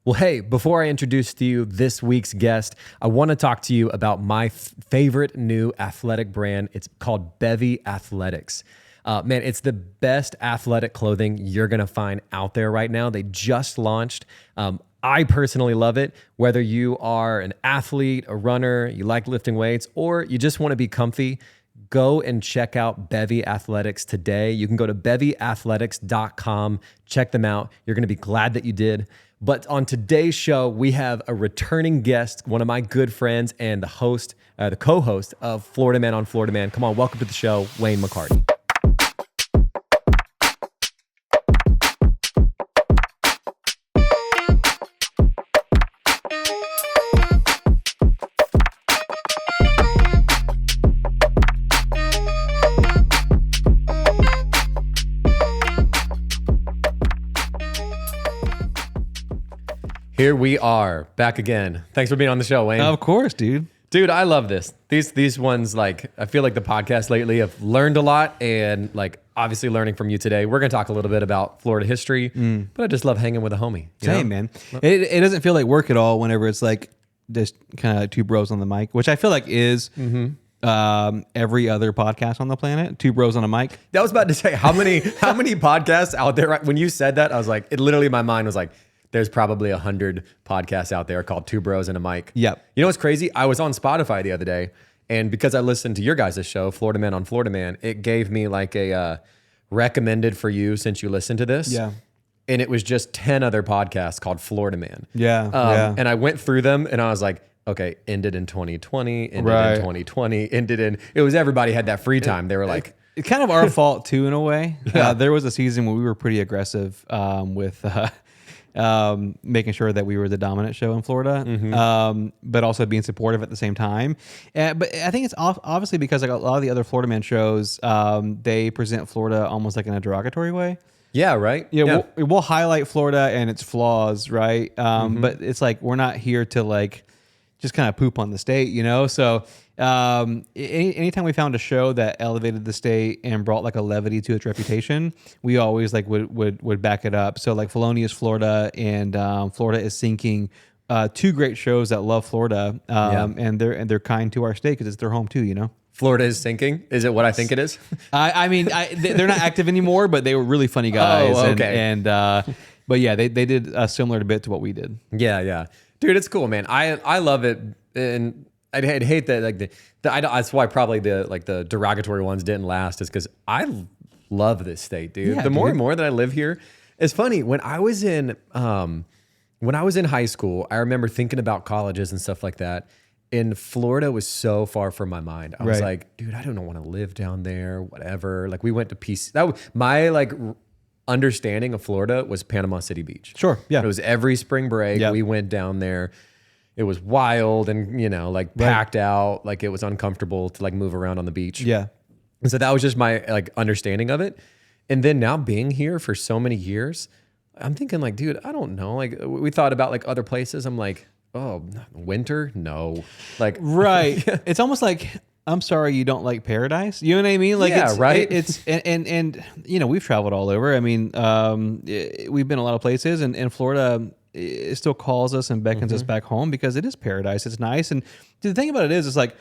Well, hey, before I introduce to you this week's guest, I want to talk to you about my favorite new athletic brand. It's called Bevy Athletics. Man, it's the best athletic clothing you're going to find out there right now. They just launched. I personally love it. Whether you are an athlete, a runner, you like lifting weights, or you just want to be comfy, go and check out Bevy Athletics today. You can go to bevyathletics.com, check them out. You're going to be glad that you did. But on today's show, we have a returning guest, one of my good friends and the co-host of Florida Man on Florida Man. Come on, welcome to the show, Wayne McCarty. Here we are, back again. Thanks for being on the show, Wayne. Of course, dude. Dude, I love this. These ones, like, I feel like the podcast lately have learned a lot, and like obviously learning from you today. We're gonna talk a little bit about Florida history, but I just love hanging with a homie. Same, man. It doesn't feel like work at all whenever it's like just kind of two bros on the mic, which I feel like is every other podcast on the planet. Two bros on a mic. That was about to say how many podcasts out there. When you said that, I was like, it literally, my mind was like, there's probably 100 podcasts out there called Two Bros and a Mic. Yep. You know what's crazy? I was on Spotify the other day, and because I listened to your guys' show, Florida Man on Florida Man, it gave me like a recommended for you since you listened to this. Yeah. And it was just 10 other podcasts called Florida Man. Yeah. And I went through them, and I was like, okay, ended in 2020, ended in 2020, it was everybody had that free time. They were like... It's kind of our fault too, in a way. Yeah. There was a season where we were pretty aggressive with... making sure that we were the dominant show in Florida, but also being supportive at the same time. But I think it's obviously because like a lot of the other Florida Man shows, they present Florida almost like in a derogatory way. Yeah, right? Yeah. We'll highlight Florida and its flaws, right? But it's like we're not here to like just kind of poop on the state, you know? So anytime we found a show that elevated the state and brought like a levity to its reputation, we always like would back it up. So like Felonious Florida and Florida is Sinking, two great shows that love Florida, and they're kind to our state because it's their home too, you know? Florida is Sinking? Is it what I think it is? I mean, they're not active anymore, but they were really funny guys. Oh, okay. But yeah, they did a similar bit to what we did. Yeah. Dude, it's cool, man. I love it, and I'd hate that like that's why probably the derogatory ones didn't last, is because I love this state, dude. Yeah, the more and more that I live here, it's funny. When I was in high school, I remember thinking about colleges and stuff like that. And Florida was so far from my mind. I was like, dude, I don't want to live down there. Whatever. Like we went to PC. That was my like understanding of Florida was Panama City Beach. Sure. Yeah. It was every spring break. Yep. We went down there. It was wild and, like packed out. Like it was uncomfortable to like move around on the beach. Yeah. And so that was just my like understanding of it. And then now being here for so many years, I'm thinking like, dude, I don't know. Like we thought about like other places. I'm like, oh, winter? No. Like, right. It's almost like, I'm sorry you don't like paradise. You know what I mean? Like, yeah, right. It's and we've traveled all over. I mean, we've been a lot of places, and Florida it still calls us and beckons us back home because it is paradise. It's nice. And the thing about it is, it's like,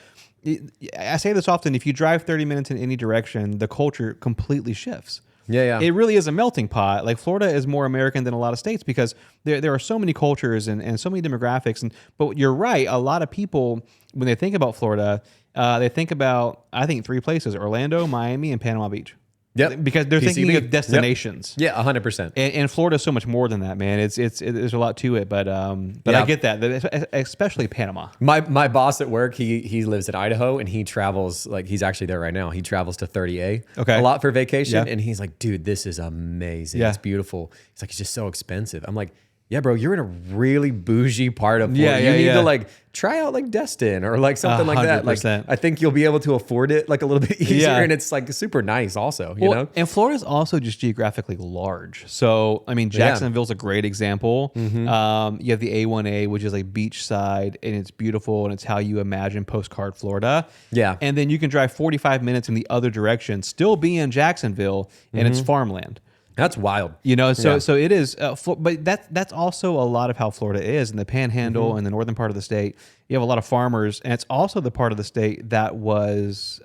I say this often, if you drive 30 minutes in any direction, the culture completely shifts. Yeah. It really is a melting pot. Like Florida is more American than a lot of states because there are so many cultures and so many demographics. But you're right. A lot of people, when they think about Florida, they think about, I think, three places: Orlando, Miami, and Panama Beach. Yep. Because they're PCB. thinking of destinations. Yep. Yeah, 100%. And Florida is so much more than that, man. There's a lot to it, but I get that, especially Panama. My boss at work, he lives in Idaho and he travels, like he's actually there right now. He travels to 30A a lot for vacation. And he's like, dude, this is amazing. Yeah. It's beautiful. He's like, it's just so expensive. I'm like, yeah, bro, you're in a really bougie part of Florida. You need to like try out like Destin or like something like that. Like I think you'll be able to afford it like a little bit easier, and it's like super nice also, you know? And Florida's also just geographically large. So, I mean, Jacksonville's a great example. You have the A1A, which is like beachside, and it's beautiful, and it's how you imagine postcard Florida. Yeah. And then you can drive 45 minutes in the other direction, still be in Jacksonville, and it's farmland. That's wild. You know, so Yeah. so it is, but that's also a lot of how Florida is in the Panhandle and the northern part of the state. You have a lot of farmers, and it's also the part of the state that was,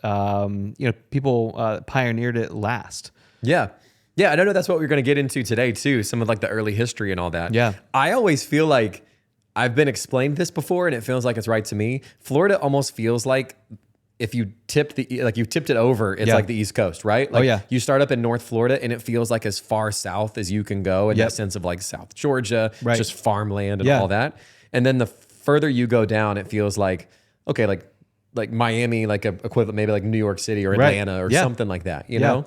people pioneered it last. Yeah. Yeah, and I know that's what we're going to get into today too, some of like the early history and all that. Yeah. I always feel like I've been explained this before and it feels like it's right to me. Florida almost feels like if you tipped you tipped it over, it's like the East Coast, right? Like yeah. you start up in North Florida and it feels like as far south as you can go in that sense of like South Georgia, Right. just farmland and all that. And then the further you go down, it feels like, okay, like Miami, like a equivalent, maybe like New York City or Atlanta or something like that, you know?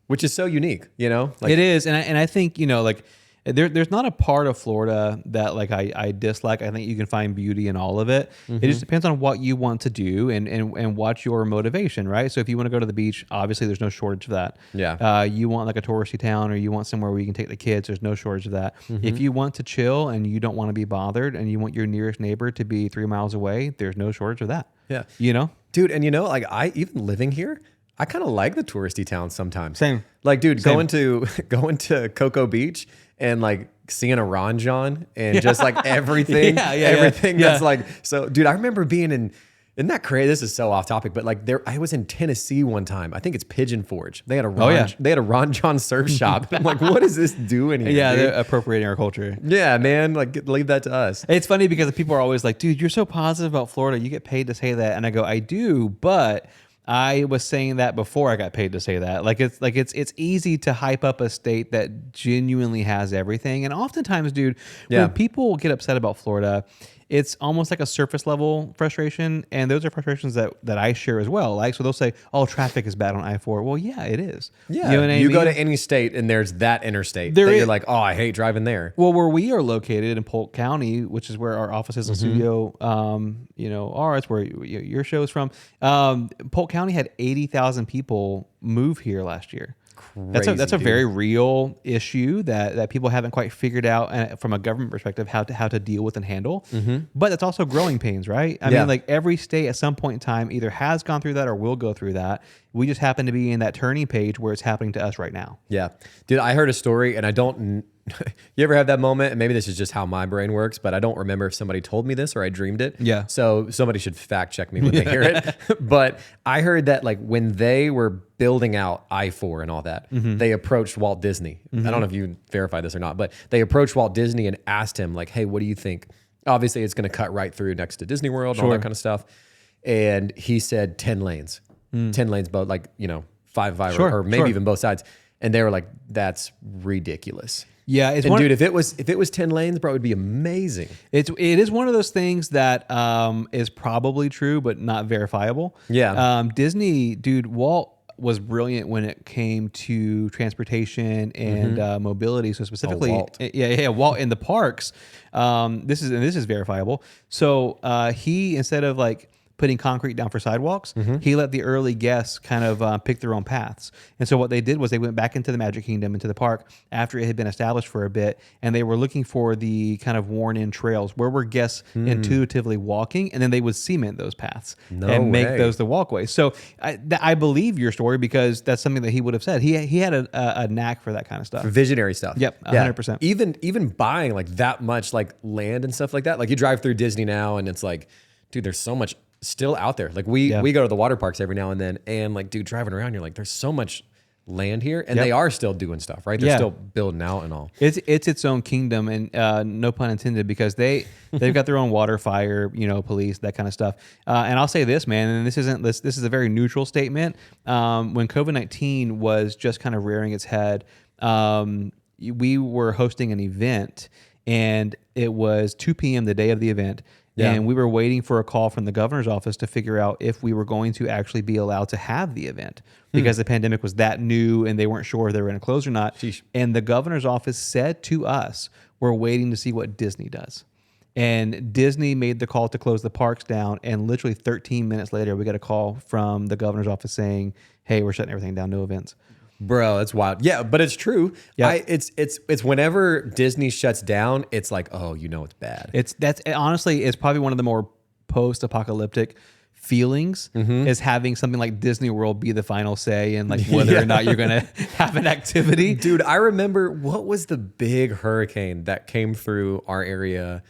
Which is so unique, you know? Like, It is, and I think, like there's not a part of Florida that like I dislike. I think you can find beauty in all of it. It just depends on what you want to do and what's your motivation, right? So if you want to go to the beach, obviously there's no shortage of that. Yeah. You want like a touristy town, or you want somewhere where you can take the kids, there's no shortage of that. If you want to chill and you don't want to be bothered and you want your nearest neighbor to be 3 miles away, there's no shortage of that. Yeah. You know? Dude, and like I even living here, I kind of like the touristy towns sometimes. Same. Like, dude, Same. going to Cocoa Beach and like seeing a Ron John and just like everything, everything that's like, so dude, I remember being isn't that crazy? This is so off topic, but like I was in Tennessee one time. I think it's Pigeon Forge. They had a Ron John surf shop. I'm like, what is this doing here? Yeah, dude? they're appropriating our culture. Yeah, man. Like, leave that to us. It's funny because people are always like, dude, you're so positive about Florida. You get paid to say that. And I go, I do, but I was saying that before I got paid to say that. It's easy to hype up a state that genuinely has everything. And oftentimes, dude, when people get upset about Florida, it's almost like a surface level frustration. And those are frustrations that I share as well. Like, so they'll say, oh, traffic is bad on I-4. Well, yeah, it is. Yeah. You know what I mean? Go to any state and there's that interstate There that is- you're like, oh, I hate driving there. Well, where we are located in Polk County, which is where our office is and studio, are, it's where your show is from. Polk County had 80,000 people move here last year. That's a very real issue that people haven't quite figured out from a government perspective how to deal with and handle. But it's also growing pains, right? I mean, like every state at some point in time either has gone through that or will go through that. We just happen to be in that turning page where it's happening to us right now. Yeah. Dude, I heard a story and I don't, you ever have that moment? And maybe this is just how my brain works, but I don't remember if somebody told me this or I dreamed it. Yeah. So somebody should fact check me when they hear it. But I heard that like when they were building out I-4 and all that, they approached Walt Disney. I don't know if you verify this or not, but they approached Walt Disney and asked him like, hey, what do you think? Obviously it's going to cut right through next to Disney World and all that kind of stuff. And he said 10 lanes, 10 lanes, both like, 5 or maybe even both sides. And they were like, that's ridiculous. Yeah, it's and dude, if it was 10 lanes, bro, it would be amazing. It is one of those things that is probably true but not verifiable. Yeah. Disney, dude, Walt was brilliant when it came to transportation and mobility. So specifically, Walt. Walt in the parks. This is verifiable. So he, instead of like putting concrete down for sidewalks, he let the early guests kind of pick their own paths. And so what they did was they went back into the Magic Kingdom, into the park, after it had been established for a bit, and they were looking for the kind of worn-in trails. Where were guests intuitively walking? And then they would cement those paths and make those the walkways. So I believe your story because that's something that he would have said. He had a knack for that kind of stuff. Visionary stuff. Yep, 100%. Even buying like that much like land and stuff like that. Like you drive through Disney now and it's like, dude, there's so much still out there. Like we go to the water parks every now and then, and like, dude, driving around, you're like, there's so much land here, and they are still doing stuff, right? They're still building out and all. It's its own kingdom, and no pun intended, because they've got their own water, fire, police, that kind of stuff. And I'll say this, man, and this is a very neutral statement. When COVID-19 was just kind of rearing its head, we were hosting an event, and it was 2 p.m. the day of the event. Yeah. And we were waiting for a call from the governor's office to figure out if we were going to actually be allowed to have the event because the pandemic was that new and they weren't sure if they were going to close or not. Sheesh. And the governor's office said to us, we're waiting to see what Disney does. And Disney made the call to close the parks down. And literally 13 minutes later, we got a call from the governor's office saying, hey, we're shutting everything down, no events. Bro, that's wild. Yeah, but it's true. Yeah. It's whenever Disney shuts down, it's like, oh, it's bad. Honestly, it's probably one of the more post-apocalyptic feelings as having something like Disney World be the final say and like whether or not you're going to have an activity. Dude, I remember, what was the big hurricane that came through our area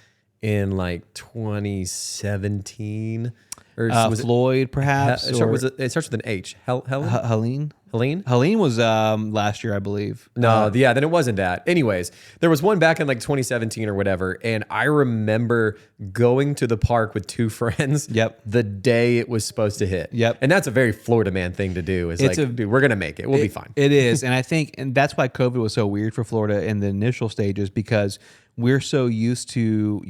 in like 2017? Or was Floyd, perhaps? it starts with an H. Helene? Helene was last year, I believe. No, then it wasn't that. Anyways, there was one back in like 2017 or whatever, and I remember going to the park with 2 friends. Yep. The day it was supposed to hit. Yep. And that's a very Florida man thing to do. Dude, we're gonna make it. We'll be fine. It is, and I think, and that's why COVID was so weird for Florida in the initial stages, because we're so used to,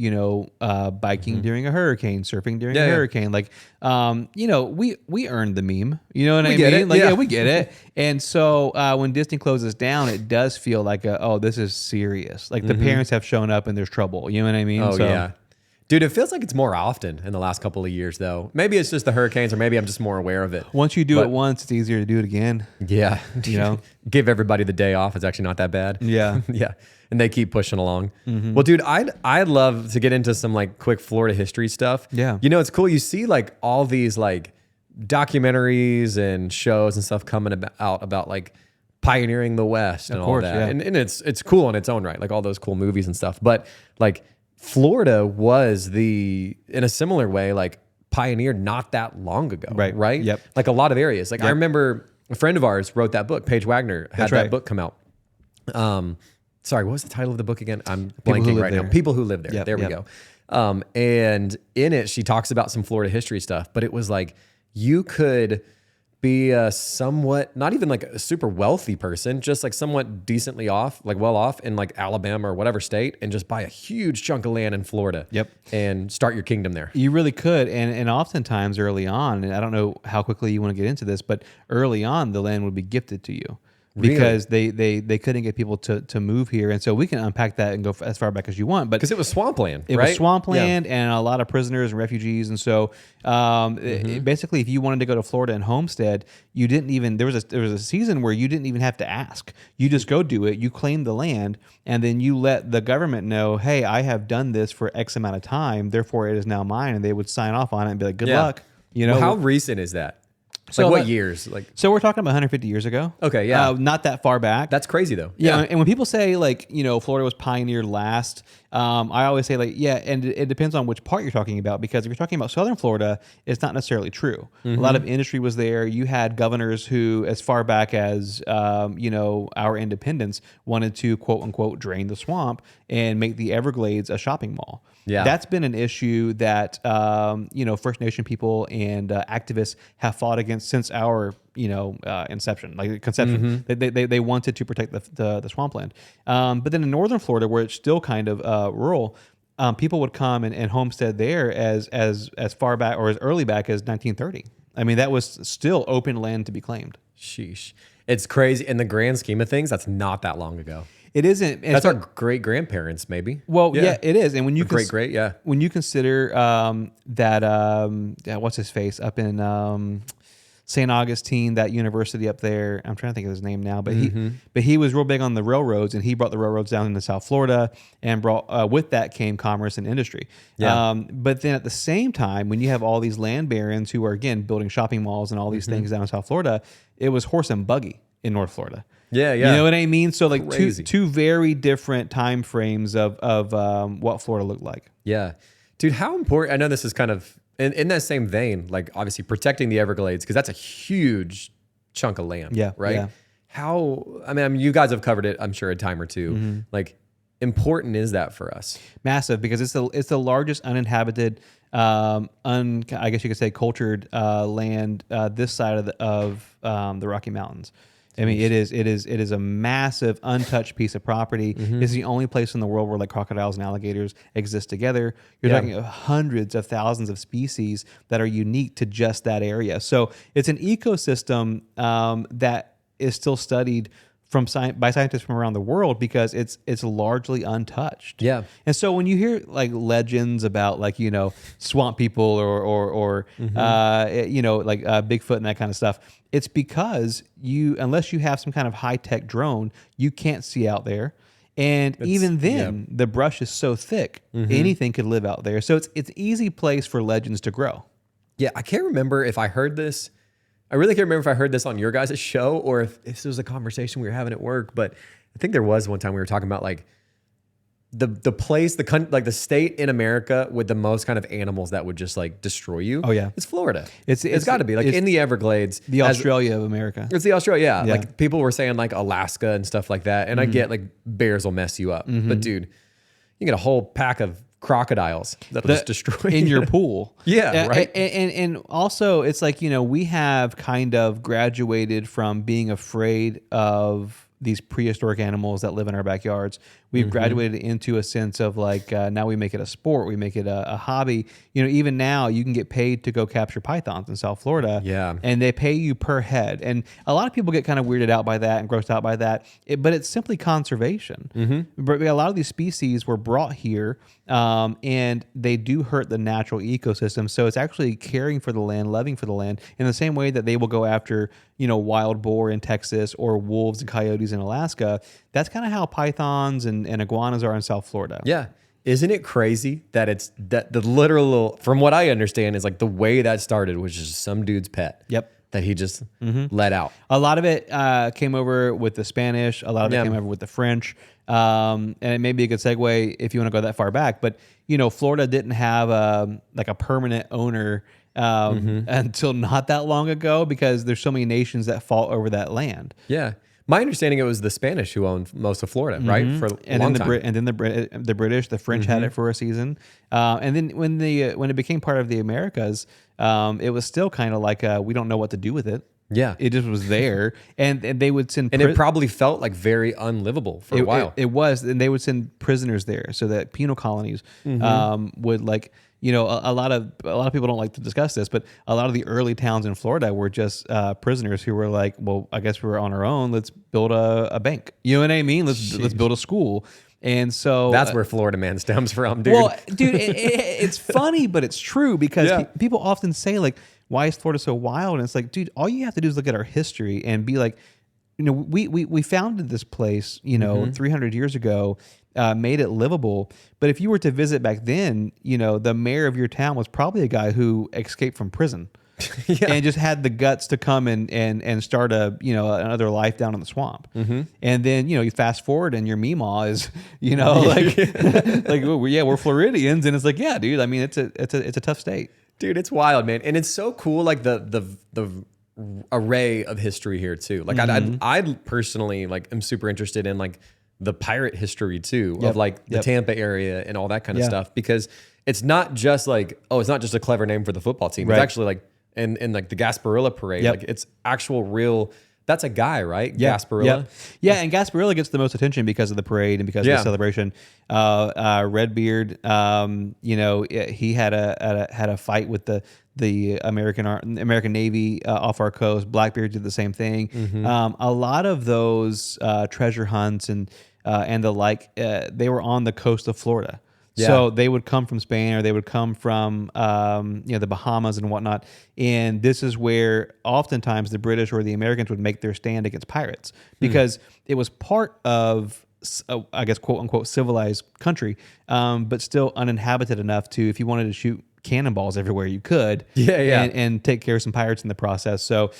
biking during a hurricane, surfing during a hurricane. Like, we earned the meme. You know what I mean? Get it. Like, we get it. And so when Disney closes down, it does feel like this is serious. Like the parents have shown up and there's trouble. You know what I mean? Oh, yeah. Dude, it feels like it's more often in the last couple of years, though. Maybe it's just the hurricanes, or maybe I'm just more aware of it. Once you do it once, it's easier to do it again. Yeah. Give everybody the day off. It's actually not that bad. Yeah. Yeah. And they keep pushing along. Well, dude, I'd love to get into some like quick Florida history stuff. Yeah. It's cool. You see like all these like documentaries and shows and stuff coming out about like pioneering the West and all that. Yeah. And it's cool in its own right, like all those cool movies and stuff. But like Florida was in a similar way, like pioneered not that long ago. Right. Yep. Like a lot of areas. Like I remember a friend of ours wrote that book. Paige Wagner had that book come out. Sorry, what was the title of the book again? I'm blanking right now. People Who Live There. Yep, there we go. And in it, she talks about some Florida history stuff, but it was like you could be a somewhat, not even like a super wealthy person, just like somewhat decently off, like well off in like Alabama or whatever state, and just buy a huge chunk of land in Florida. Yep. And start your kingdom there. You really could. And oftentimes early on, and I don't know how quickly you want to get into this, but early on, the land would be gifted to you. Because they couldn't get people to move here. And so we can unpack that and go as far back as you want. But because it was swampland, It was swampland and a lot of prisoners and refugees. And so basically, if you wanted to go to Florida and homestead, you didn't even, there was a season where you didn't even have to ask. You just go do it. You claim the land, and then you let the government know, hey, I have done this for X amount of time, therefore it is now mine. And they would sign off on it and be like, good luck. Well, how recent is that? So like what years? Like, so we're talking about 150 years ago. Okay, yeah. Not that far back. That's crazy though. Yeah. And when people say like, Florida was pioneered last, I always say like, yeah, and it depends on which part you're talking about, because if you're talking about Southern Florida, it's not necessarily true. A lot of industry was there. You had governors who, as far back as, our independence, wanted to quote unquote drain the swamp and make the Everglades a shopping mall. Yeah. That's been an issue that, First Nation people and activists have fought against since our, inception, like conception. They wanted to protect the swampland. But then in Northern Florida, where it's still kind of rural, people would come and homestead there as far back or as early back as 1930. I mean, that was still open land to be claimed. Sheesh. It's crazy. In the grand scheme of things, that's not that long ago. It isn't. That's our great grandparents, maybe. Well, yeah, it is. And when you when you consider what's his face up in St. Augustine, that university up there, I'm trying to think of his name now, but he was real big on the railroads, and he brought the railroads down into South Florida, and brought with that came commerce and industry. Yeah. But then at the same time, when you have all these land barons who are again building shopping malls and all these things down in South Florida, it was horse and buggy in North Florida. Yeah. You know what I mean? So like two very different time frames of what Florida looked like. Yeah. Dude, how important, I know this is kind of in that same vein, like obviously protecting the Everglades, because that's a huge chunk of land. Yeah. Right? Yeah. How, I mean, you guys have covered it, I'm sure, a time or two. Like, important is that for us? Massive, because it's the largest uninhabited, I guess you could say cultured land this side of the Rocky Mountains. I mean, it is a massive untouched piece of property. It's the only place in the world where like crocodiles and alligators exist together. You're talking of hundreds of thousands of species that are unique to just that area. So it's an ecosystem that is still studied by scientists from around the world, because it's largely untouched. Yeah. And so when you hear like legends about like, swamp people or like Bigfoot and that kind of stuff, it's because unless you have some kind of high tech drone, you can't see out there. And even then, the brush is so thick, anything could live out there. So it's an easy place for legends to grow. Yeah, I can't remember if I heard this. I really can't remember if I heard this on your guys' show or if this was a conversation we were having at work. But I think there was one time we were talking about like the place, like the state in America with the most kind of animals that would just like destroy you. Oh yeah, it's Florida. It's got to be like in the Everglades, the Australia of America. It's the Australia. Yeah, like people were saying like Alaska and stuff like that. And I get like bears will mess you up, but dude, you get a whole pack of crocodiles that'll just destroy in you. your pool. Yeah, right. And also it's like, you know, we have kind of graduated from being afraid of these prehistoric animals that live in our backyards. We've graduated into a sense of like, now we make it a sport. We make it a hobby. You know, even now you can get paid to go capture pythons in South Florida. Yeah. And they pay you per head. And a lot of people get kind of weirded out by that and grossed out by that. But it's simply conservation. But a lot of these species were brought here and they do hurt the natural ecosystem. So it's actually caring for the land, loving for the land in the same way that they will go after, you know, wild boar in Texas or wolves and coyotes in Alaska. That's kind of how pythons and iguanas are in South Florida. Yeah. Isn't it crazy that it's that the literal, from what I understand, is like the way that started was just some dude's pet. Yep. That he just let out. A lot of it came over with the Spanish. A lot of it came over with the French. And it may be a good segue if you want to go that far back. But, you know, Florida didn't have like a permanent owner until not that long ago because there's so many nations that fought over that land. Yeah. My understanding, it was the Spanish who owned most of Florida, right? For a long time. And then the British, the French had it for a season. And then when it became part of the Americas, it was still kind of like we don't know what to do with it. Yeah. It just was there. And they would send... And it probably felt like very unlivable for a while. It was. And they would send prisoners there so that penal colonies would like... You know, a lot of people don't like to discuss this, but a lot of the early towns in Florida were just prisoners who were like, well, I guess we're on our own. Let's build a bank. You know what I mean? Let's build a school. And so that's where Florida man stems from, dude. Well, dude, it's funny, but it's true because people often say like, why is Florida so wild? And it's like, dude, all you have to do is look at our history and be like, you know, we founded this place, you know, 300 years ago. Made it livable. But if you were to visit back then, you know, the mayor of your town was probably a guy who escaped from prison and just had the guts to come and start another life down in the swamp. And then, you know, you fast forward and your Meemaw is, you know, like, we're Floridians. And it's like, yeah, dude, I mean, it's a tough state. Dude, it's wild, man. And it's so cool. Like the array of history here too. Like I personally like am super interested in like the pirate history too of like the Tampa area and all that kind of stuff, because it's not just like, oh, it's not just a clever name for the football team. It's actually like in like the Gasparilla parade, like it's actual real, that's a guy, right? Gasparilla. Yeah. And Gasparilla gets the most attention because of the parade and because of the celebration. Redbeard, you know, he had a fight with the American Navy off our coast. Blackbeard did the same thing. A lot of those treasure hunts and the like, they were on the coast of Florida. Yeah. So they would come from Spain or they would come from the Bahamas and whatnot. And this is where oftentimes the British or the Americans would make their stand against pirates because it was part of, I guess, quote unquote, civilized country, but still uninhabited enough to, if you wanted to shoot cannonballs everywhere you could, and take care of some pirates in the process. So,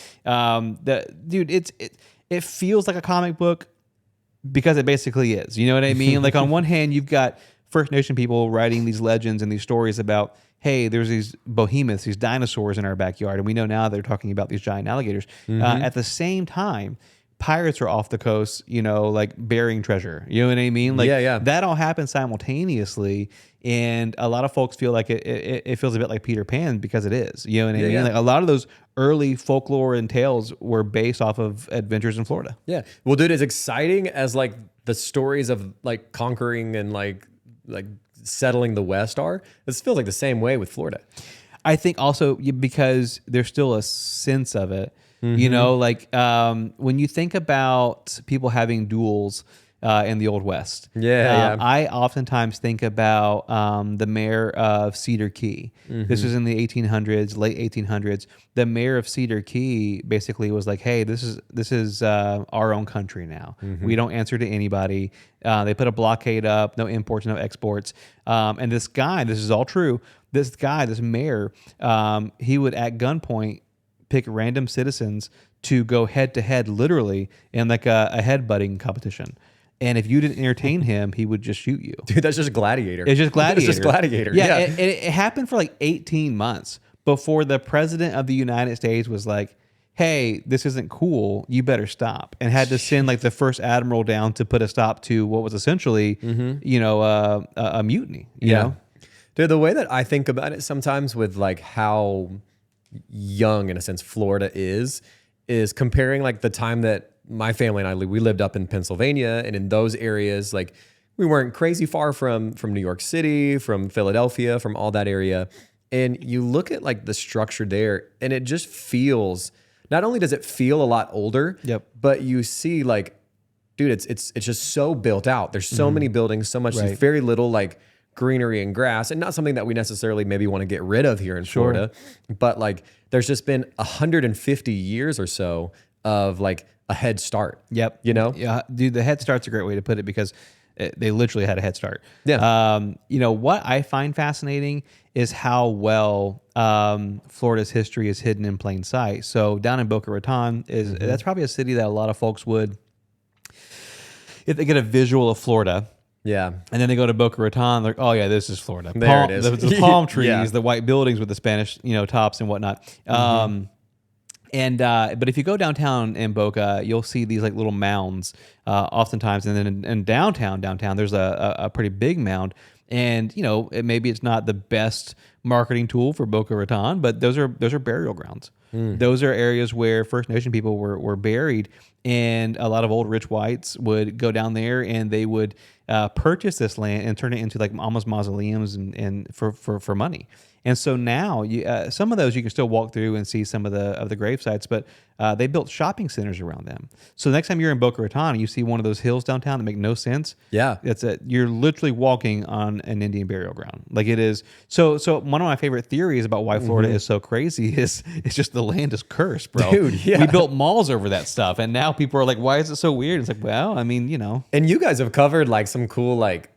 it feels like a comic book because it basically is. You know what I mean? Like on one hand, you've got First Nation people writing these legends and these stories about, hey, there's these behemoths, these dinosaurs in our backyard, and we know now they're talking about these giant alligators. At the same time, pirates are off the coast, you know, like burying treasure. You know what I mean? Like that all happens simultaneously. And a lot of folks feel like it feels a bit like Peter Pan because it is. You know what I mean? Like a lot of those early folklore and tales were based off of adventures in Florida. Yeah. Well, dude, as exciting as like the stories of like conquering and like settling the West are, this feels like the same way with Florida. I think also because there's still a sense of it. You know, like when you think about people having duels, in the Old West. Yeah. I oftentimes think about the mayor of Cedar Key. This was in the 1800s, late 1800s. The mayor of Cedar Key basically was like, "Hey, this is our own country now. We don't answer to anybody." They put a blockade up, no imports, no exports. And this guy, this is all true. This guy, this mayor, he would at gunpoint pick random citizens to go head to head, literally, in like a headbutting competition. And if you didn't entertain him, he would just shoot you. Dude, that's just Gladiator. It's just Gladiator. It's just Gladiator. Yeah. It happened for like 18 months before the president of the United States was like, "Hey, this isn't cool. You better stop," and had to send like the first admiral down to put a stop to what was essentially, a mutiny. You know? Dude, the way that I think about it sometimes with like how young, in a sense, Florida is comparing like the time that my family and I we lived up in Pennsylvania, and in those areas, like we weren't crazy far from New York City, from Philadelphia, from all that area. And you look at like the structure there, and it just feels, not only does it feel a lot older, but you see like, dude, it's just so built out. There's so many buildings, so much, very little like greenery and grass, and not something that we necessarily maybe want to get rid of here in Florida. But like, there's just been 150 years or so of like a head start. You know? Yeah, dude, the head start's a great way to put it because they literally had a head start. What I find fascinating is how well Florida's history is hidden in plain sight. So down in Boca Raton that's probably a city that a lot of folks would, if they get a visual of Florida, and then they go to Boca Raton, they're like, "Oh yeah, this is Florida." There it is. The palm trees, the white buildings with the Spanish, tops and whatnot. But if you go downtown in Boca, you'll see these like little mounds, oftentimes, and then in downtown, there's a pretty big mound. And maybe it's not the best marketing tool for Boca Raton, but those are burial grounds. Those are areas where First Nation people were buried, and a lot of old rich whites would go down there and they would purchase this land and turn it into like almost mausoleums and for money. And so now, some of those you can still walk through and see some of the grave sites, but they built shopping centers around them. So the next time you're in Boca Raton and you see one of those hills downtown that make no sense, you're literally walking on an Indian burial ground. Like it is. So one of my favorite theories about why Florida is so crazy is it's just the land is cursed, bro. Dude, we built malls over that stuff, and now people are like, "Why is it so weird?" It's like, well, I mean, And you guys have covered like some cool like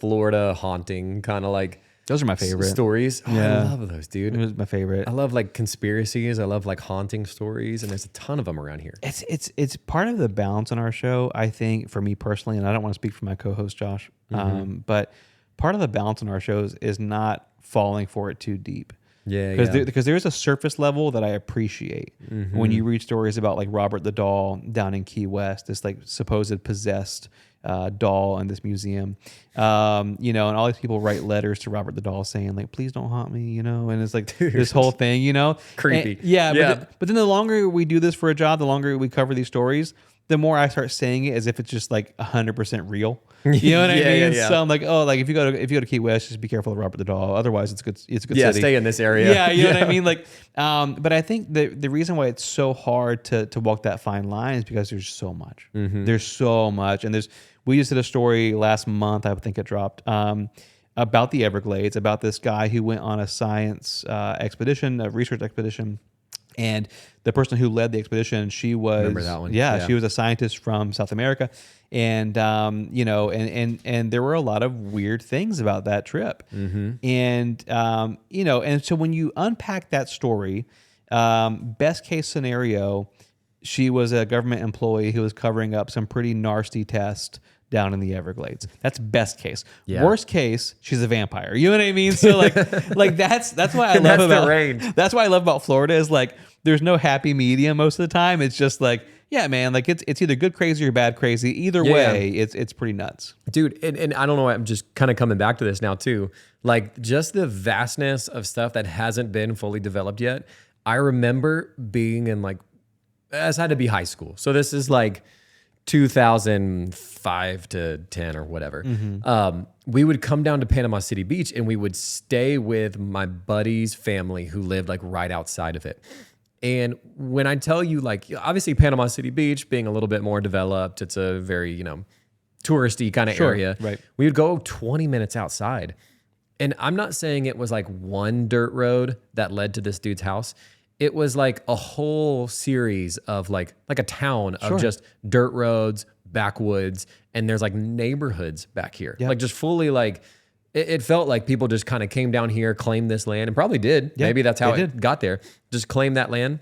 Florida haunting kind of like. Those are my favorite stories. I love those, dude. It was my favorite. I love like conspiracies. I love like haunting stories, and there's a ton of them around here. It's part of the balance on our show, I think, for me personally, and I don't want to speak for my co-host Josh, but part of the balance on our shows is not falling for it too deep. Because there's a surface level that I appreciate when you read stories about like Robert the Doll down in Key West, this like supposed possessed doll in this museum, and all these people write letters to Robert the Doll saying like, "Please don't haunt me," and it's like this whole thing, creepy. But then the longer we do this for a job, the longer we cover these stories, the more I start saying it as if it's just like 100% real. You know what I mean? So I'm like, oh, like if you go to Key West, just be careful of Robert the Doll. Otherwise, it's good. It's a good city. Stay in this area. Yeah, you know what I mean. Like, but I think the reason why it's so hard to walk that fine line is because there's so much. There's so much, and we just did a story last month. I think it dropped. About the Everglades, about this guy who went on a science expedition, a research expedition. And the person who led the expedition, she was, remember that one? She was a scientist from South America, and and there were a lot of weird things about that trip, and so when you unpack that story, best case scenario, she was a government employee who was covering up some pretty nasty tests down in the Everglades. That's best case. Worst case, she's a vampire. You know what I mean? So like that's why I love about that's why I love about Florida is like there's no happy medium most of the time. It's just like, yeah, man, like it's either good crazy or bad crazy. Either way, it's pretty nuts. Dude, and I don't know, I'm just kind of coming back to this now too. Like just the vastness of stuff that hasn't been fully developed yet. I remember being in like, this had to be high school. So this is like 2005 to 10 or whatever. We would come down to Panama City Beach and we would stay with my buddy's family who lived like right outside of it. And when I tell you, like, obviously Panama City Beach being a little bit more developed, it's a very, touristy kind of area. right. We would go 20 minutes outside. And I'm not saying it was like one dirt road that led to this dude's house. It was like a whole series of like a town of just dirt roads, backwoods, and there's like neighborhoods back here. Like just fully like, it felt like people just kind of came down here, claimed this land, and probably did. Yeah, maybe that's how it got there. Just claim that land.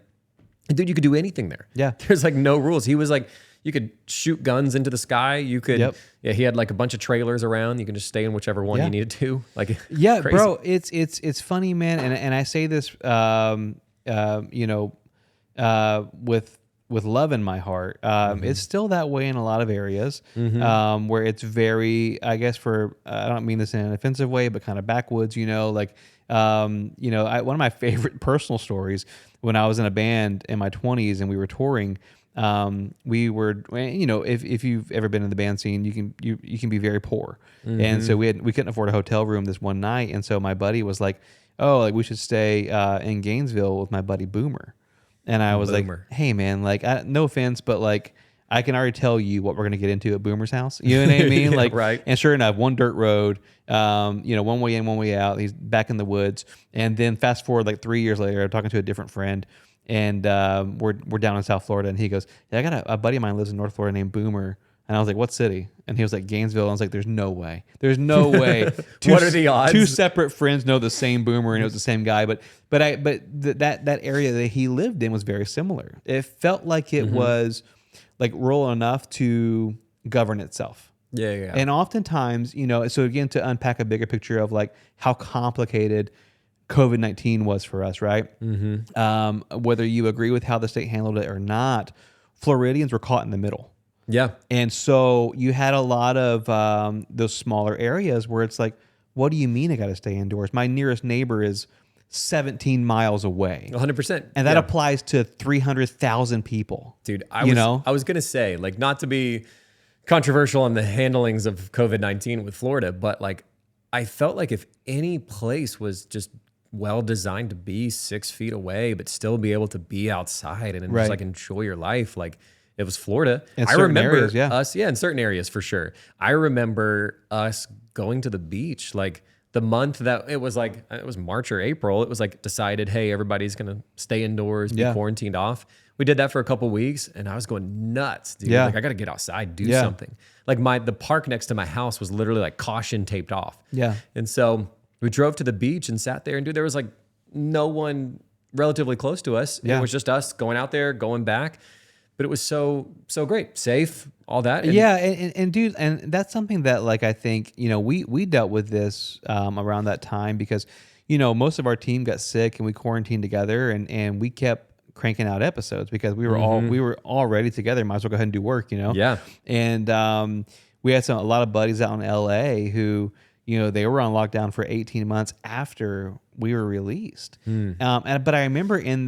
And dude, you could do anything there. Yeah. There's like no rules. He was like, you could shoot guns into the sky. You could, he had like a bunch of trailers around. You can just stay in whichever one you needed to. Like, crazy. Bro, it's funny, man. And I say this, you know, with love in my heart. It's still that way in a lot of areas, where it's very, I guess I don't mean this in an offensive way, but kind of backwoods, you know, like, you know, one of my favorite personal stories when I was in a band in my 20s and we were touring, we were, you know, if you've ever been in the band scene, you can be very poor. And so we couldn't afford a hotel room this one night. And so my buddy was like, oh, like we should stay in Gainesville with my buddy Boomer. And I was like, hey man, like no offense, but like I can already tell you what we're gonna get into at Boomer's house. You know what I mean? Like, right. And sure enough, one dirt road, you know, one way in, one way out. He's back in the woods. And then fast forward like 3 years later, I'm talking to a different friend, and we're down in South Florida, and he goes, yeah, I got a buddy of mine lives in North Florida named Boomer. And I was like, what city? And he was like, Gainesville. And I was like, there's no way. There's no way. What are the odds? Two separate friends know the same Boomer, and it was the same guy. But that area that he lived in was very similar. It felt like it was like rural enough to govern itself. Yeah. And oftentimes, you know, so again, to unpack a bigger picture of like how complicated COVID-19 was for us, right? Whether you agree with how the state handled it or not, Floridians were caught in the middle. Yeah. And so you had a lot of those smaller areas where it's like, what do you mean I got to stay indoors? My nearest neighbor is 17 miles away. 100%. And that applies to 300,000 people. Dude, I was going to say, like, not to be controversial on the handlings of COVID-19 with Florida, but like, I felt like if any place was just well designed to be 6 feet away, but still be able to be outside and just like enjoy your life, like, it was Florida. I remember us, in certain areas for sure. I remember us going to the beach, like the month that it was like, it was March or April. It was like decided, hey, everybody's going to stay indoors, be quarantined off. We did that for a couple of weeks and I was going nuts, dude. Like I got to get outside, do something. Like the park next to my house was literally like caution taped off. Yeah. And so we drove to the beach and sat there, and dude, there was like no one relatively close to us. It was just us going out there, going back. But it was so great, safe, all that. And dude, and that's something that like I think, you know, we dealt with this around that time because, you know, most of our team got sick and we quarantined together, and we kept cranking out episodes because we were already together. Might as well go ahead and do work, you know. Yeah. And we had a lot of buddies out in LA who, you know, they were on lockdown for 18 months after we were released. But I remember in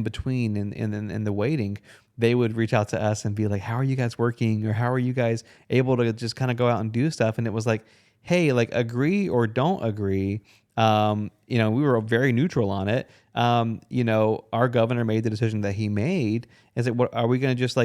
between in the waiting, they would reach out to us and be like, how are you guys working? Or how are you guys able to just kind of go out and do stuff? And it was like, hey, like agree or don't agree. You know, we were very neutral on it. You know, our governor made the decision that he made. Is it, what are we going to just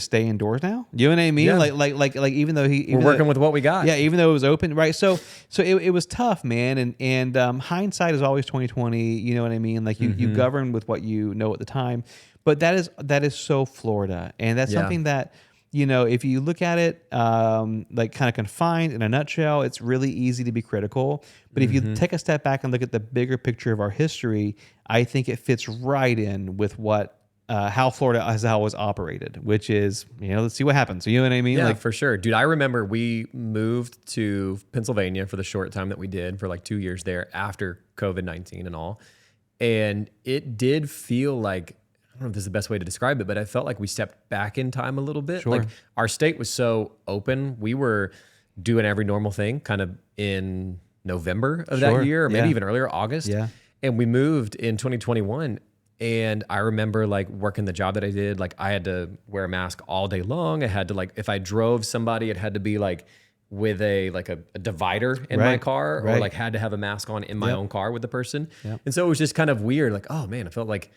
stay indoors now? You know what I mean? Yeah. Like even though we're working with what we got. Yeah, even though it was open, right? So it was tough, man. And hindsight is always 2020. You know what I mean? Like you govern with what you know at the time. But that is so Florida, and that's something that, you know, if you look at it like kind of confined in a nutshell, it's really easy to be critical. But if you take a step back and look at the bigger picture of our history, I think it fits right in with what. How Florida has always operated, which is, you know, let's see what happens. You know what I mean? Yeah, like, for sure. Dude, I remember we moved to Pennsylvania for the short time that we did for like 2 years there after COVID-19 and all. And it did feel like, I don't know if this is the best way to describe it, but I felt like we stepped back in time a little bit. Sure. Like our state was so open. We were doing every normal thing kind of in November of that year, or maybe even earlier, August. Yeah. And we moved in 2021. And I remember like working the job that I did, like I had to wear a mask all day long. I had to like, if I drove somebody, it had to be like with a divider in my car, or like had to have a mask on in my own car with the person. And so it was just kind of weird. Like, oh man, I felt like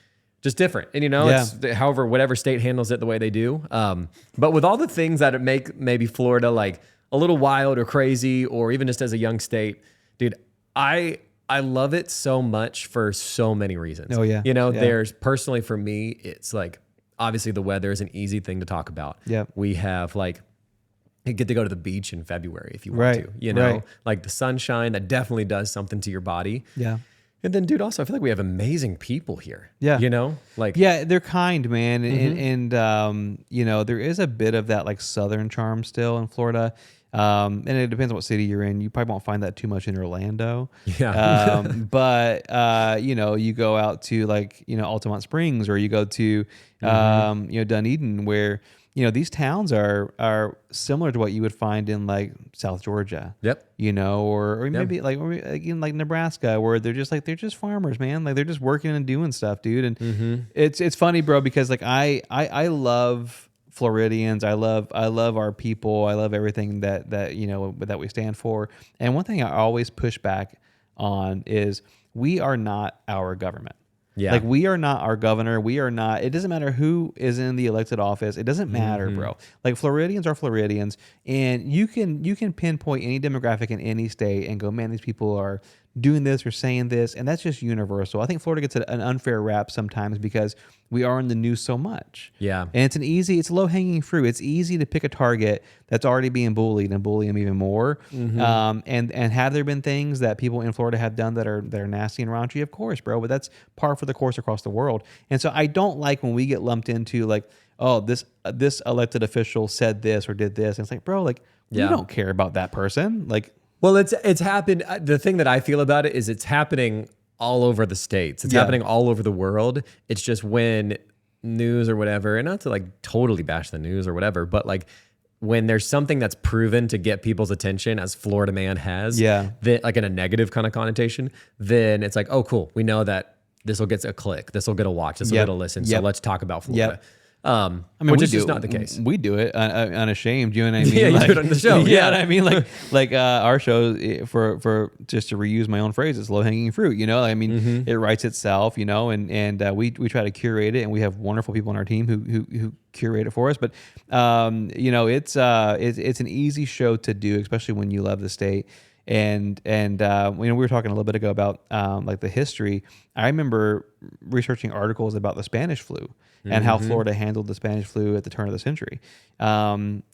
just different. And, it's however, whatever state handles it the way they do. But with all the things that make maybe Florida like a little wild or crazy, or even just as a young state, dude, I love it so much for so many reasons. Oh, yeah. There's personally for me, it's like, obviously the weather is an easy thing to talk about. Yeah. We have like, you get to go to the beach in February if you want to, like the sunshine, that definitely does something to your body. Yeah. And then, dude, also, I feel like we have amazing people here. Yeah. Yeah, they're kind, man. And there is a bit of that like Southern charm still in Florida. And it depends on what city you're in. You probably won't find that too much in Orlando. Yeah. But you go out to like, Altamont Springs, or you go to, Dunedin, where, these towns are similar to what you would find in like South Georgia. Yep. Or maybe like in like Nebraska, where they're just farmers, man. Like they're just working and doing stuff, dude. And it's funny, bro, because like I love Floridians. I love our people. I love everything that we stand for. And one thing I always push back on is we are not our government. Yeah. Like we are not our governor. We are not, it doesn't matter who is in the elected office. It doesn't matter, bro. Like Floridians are Floridians, and you can pinpoint any demographic in any state and go, man, these people are doing this or saying this, and that's just universal. I think Florida gets an unfair rap sometimes because we are in the news so much. Yeah. And it's low-hanging fruit. It's easy to pick a target that's already being bullied and bully them even more. And have there been things that people in Florida have done that are nasty and raunchy? Of course, bro, but that's par for the course across the world. And so I don't like when we get lumped into like, oh, this elected official said this or did this. And it's like, bro, like, we don't care about that person. Like, well, it's happened. The thing that I feel about it is it's happening all over the states. It's happening all over the world. It's just when news or whatever, and not to like totally bash the news or whatever, but like when there's something that's proven to get people's attention, as Florida Man has, that like in a negative kind of connotation, then it's like, oh, cool. We know that this will get a click. This will get a watch. This will get a listen. So let's talk about Florida. I mean, which is just not the case. We do it unashamed. You know what I mean? Yeah, you do it on the show. You know what I mean? Like our show, for just to reuse my own phrase, it's low hanging fruit. I mean, it writes itself. And we try to curate it, and we have wonderful people on our team who curate it for us. But it's an easy show to do, especially when you love the state. And we were talking a little bit ago about like the history. I remember researching articles about the Spanish flu and how Florida handled the Spanish flu at the turn of the century.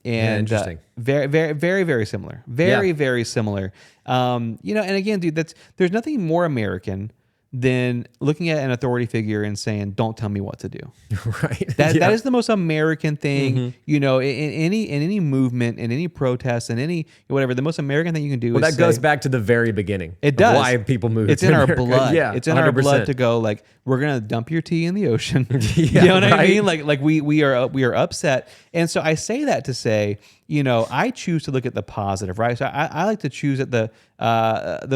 Interesting. Very, very, very, very similar. Very similar. And again, dude, there's nothing more American than looking at an authority figure and saying, "Don't tell me what to do." Right. That is the most American thing, in any movement, in any protest, in any whatever. The most American thing you can do. Well, is that goes back to the very beginning. It does. Why people move. It's in our blood. Yeah, it's in 100%. Our blood to go like, we're gonna dump your tea in the ocean. You know what I mean? Like we are upset, and so I say that to say, I choose to look at the positive, right? So I like to choose at the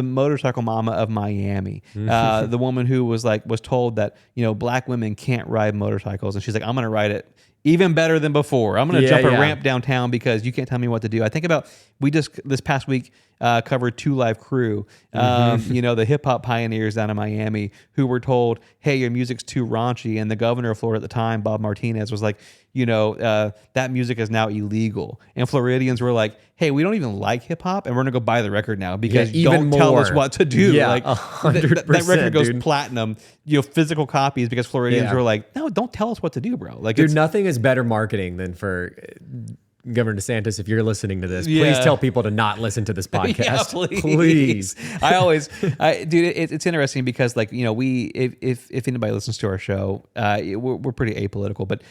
motorcycle mama of Miami, the woman who was told that black women can't ride motorcycles, and she's like, I'm gonna ride it even better than before. I'm gonna jump a ramp downtown because you can't tell me what to do. I think about this past week covered 2 Live Crew, the hip hop pioneers down in Miami who were told, hey, your music's too raunchy, and the governor of Florida at the time, Bob Martinez, was like, that music is now illegal. And Floridians were like, hey, we don't even like hip hop, and we're gonna go buy the record now because don't tell us what to do. Yeah, like 100%, that record goes dude. Platinum, physical copies, because Floridians were like, no, don't tell us what to do, bro. Like, dude, nothing is better marketing than for Governor DeSantis, if you're listening to this, please tell people to not listen to this podcast. Please. It's interesting because if anybody listens to our show, we're pretty apolitical, but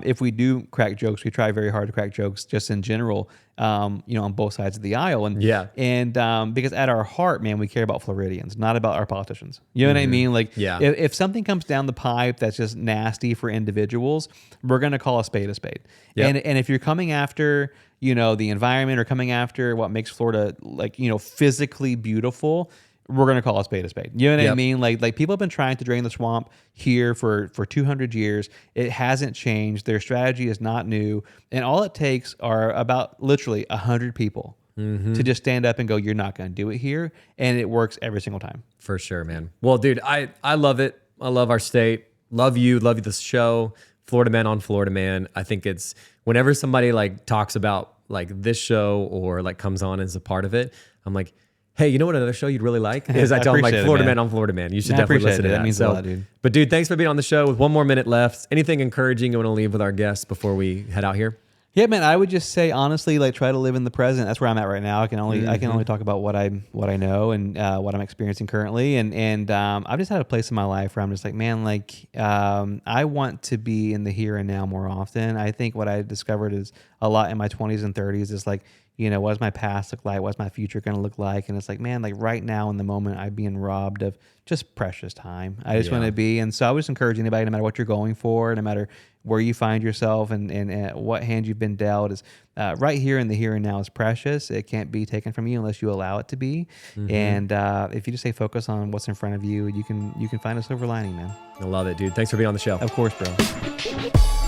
if we do crack jokes, we try very hard to crack jokes just in general, on both sides of the aisle. And because at our heart, man, we care about Floridians, not about our politicians. You know what I mean? Like, if something comes down the pipe that's just nasty for individuals, we're going to call a spade a spade. Yep. And if you're coming after, the environment, or coming after what makes Florida physically beautiful, we're going to call a spade a spade. You know what I mean? Like people have been trying to drain the swamp here for 200 years. It hasn't changed. Their strategy is not new. And all it takes are about literally 100 people to just stand up and go, you're not going to do it here. And it works every single time. For sure, man. Well, dude, I love it. I love our state. love you, this show, Florida Man on Florida Man. I think it's whenever somebody like talks about like this show or like comes on as a part of it, I'm like, hey, you know what another show you'd really like is I tell them like Florida Man on Florida Man. You should definitely listen to that. That means a lot, dude. But dude, thanks for being on the show. With 1 more minute left, anything encouraging you want to leave with our guests before we head out here? Yeah, man, I would just say honestly, like try to live in the present. That's where I'm at right now. I can only talk about what I know and what I'm experiencing currently. And I've just had a place in my life where I'm just like, man, like I want to be in the here and now more often. I think what I discovered is a lot in my 20s and 30s is like, you know, what does my past look like? What's my future going to look like? And it's like, man, like right now in the moment, I'm being robbed of just precious time. I just want to be. And so I would just encourage anybody, no matter what you're going for, no matter where you find yourself and what hand you've been dealt, is right here in the here and now is precious. It can't be taken from you unless you allow it to be. And if you just stay focused on what's in front of you, you can find a silver lining, man. I love it, dude. Thanks for being on the show. Of course, bro.